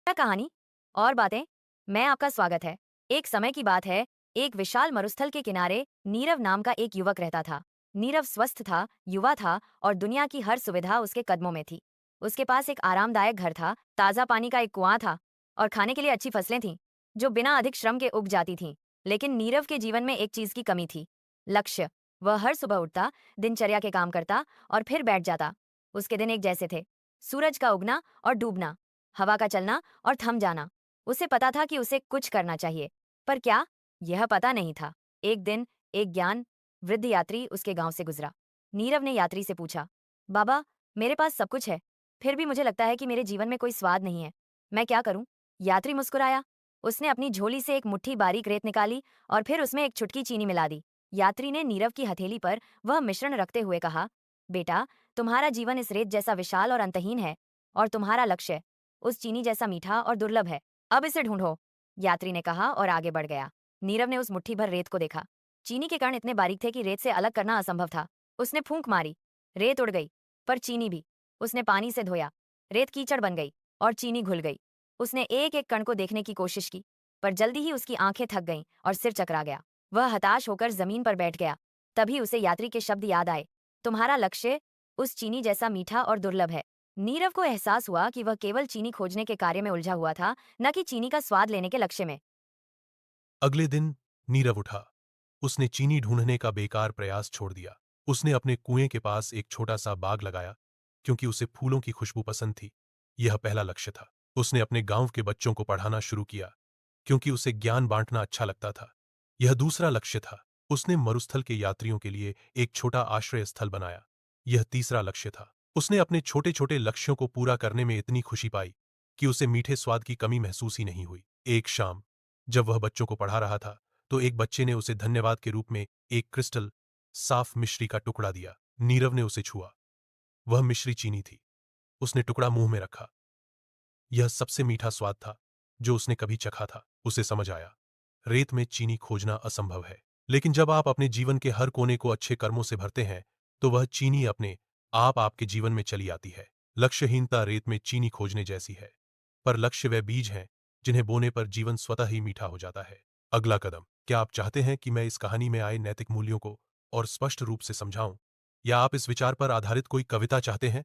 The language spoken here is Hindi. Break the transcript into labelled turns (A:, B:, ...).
A: क्या कहानी और बातें। मैं आपका स्वागत है। एक समय की बात है, एक विशाल मरुस्थल के किनारे नीरव नाम का एक युवक रहता था। नीरव स्वस्थ था, युवा था और दुनिया की हर सुविधा उसके कदमों में थी। उसके पास एक आरामदायक घर था, ताज़ा पानी का एक कुआं था और खाने के लिए अच्छी फसलें थीं, जो बिना अधिक श्रम के उग जाती थीं। लेकिन नीरव के जीवन में एक चीज की कमी थी, लक्ष्य। वह हर सुबह उठता, दिनचर्या के काम करता और फिर बैठ जाता। उसके दिन एक जैसे थे, सूरज का उगना और डूबना, हवा का चलना और थम जाना। उसे पता था कि उसे कुछ करना चाहिए, पर क्या, यह पता नहीं था। एक दिन एक ज्ञान वृद्ध यात्री उसके गांव से गुजरा। नीरव ने यात्री से पूछा, बाबा, मेरे पास सब कुछ है, फिर भी मुझे लगता है कि मेरे जीवन में कोई स्वाद नहीं है। मैं क्या करूं? यात्री मुस्कुराया। उसने अपनी झोली से एक मुट्ठी बारीक रेत निकाली और फिर उसमें एक चुटकी चीनी मिला दी। यात्री ने नीरव की हथेली पर वह मिश्रण रखते हुए कहा, बेटा, तुम्हारा जीवन इस रेत जैसा विशाल और अंतहीन है, और तुम्हारा लक्ष्य उस चीनी जैसा मीठा और दुर्लभ है। अब इसे ढूंढो। यात्री ने कहा और आगे बढ़ गया। नीरव ने उस मुट्ठी भर रेत को देखा। चीनी के कण इतने बारीक थे कि रेत से अलग करना असंभव था। उसने फूंक मारी, रेत उड़ गई, पर चीनी भी। उसने पानी से धोया, रेत कीचड़ बन गई और चीनी घुल गई। उसने एक एक कण को देखने की कोशिश की, पर जल्दी ही उसकी आंखें थक गईं और सिर चकरा गया। वह हताश होकर जमीन पर बैठ गया। तभी उसे यात्री के शब्द याद आए, तुम्हारा लक्ष्य उस चीनी जैसा मीठा और दुर्लभ है। नीरव को एहसास हुआ कि वह केवल चीनी खोजने के कार्य में उलझा हुआ था, न कि चीनी का स्वाद लेने के लक्ष्य में।
B: अगले दिन नीरव उठा। उसने चीनी ढूंढने का बेकार प्रयास छोड़ दिया। उसने अपने कुएं के पास एक छोटा सा बाग लगाया, क्योंकि उसे फूलों की खुशबू पसंद थी। यह पहला लक्ष्य था। उसने अपने गांव के बच्चों को पढ़ाना शुरू किया, क्योंकि उसे ज्ञान बांटना अच्छा लगता था। यह दूसरा लक्ष्य था। उसने मरुस्थल के यात्रियों के लिए एक छोटा आश्रय स्थल बनाया। यह तीसरा लक्ष्य था। उसने अपने छोटे छोटे लक्ष्यों को पूरा करने में इतनी खुशी पाई कि उसे मीठे स्वाद की कमी महसूस ही नहीं हुई। एक शाम जब वह बच्चों को पढ़ा रहा था, तो एक बच्चे ने उसे धन्यवाद के रूप में एक क्रिस्टल साफ मिश्री का टुकड़ा दिया। नीरव ने उसे छुआ। वह मिश्री चीनी थी। उसने टुकड़ा मुंह में रखा। यह सबसे मीठा स्वाद था जो उसने कभी चखा था। उसे समझ आया, रेत में चीनी खोजना असंभव है। लेकिन जब आप अपने जीवन के हर कोने को अच्छे कर्मों से भरते हैं, तो वह चीनी अपने आप आपके जीवन में चली आती है। लक्ष्यहीनता रेत में चीनी खोजने जैसी है, पर लक्ष्य वह बीज हैं जिन्हें बोने पर जीवन स्वतः ही मीठा हो जाता है। अगला कदम। क्या आप चाहते हैं कि मैं इस कहानी में आए नैतिक मूल्यों को और स्पष्ट रूप से समझाऊं, या आप इस विचार पर आधारित कोई कविता चाहते हैं?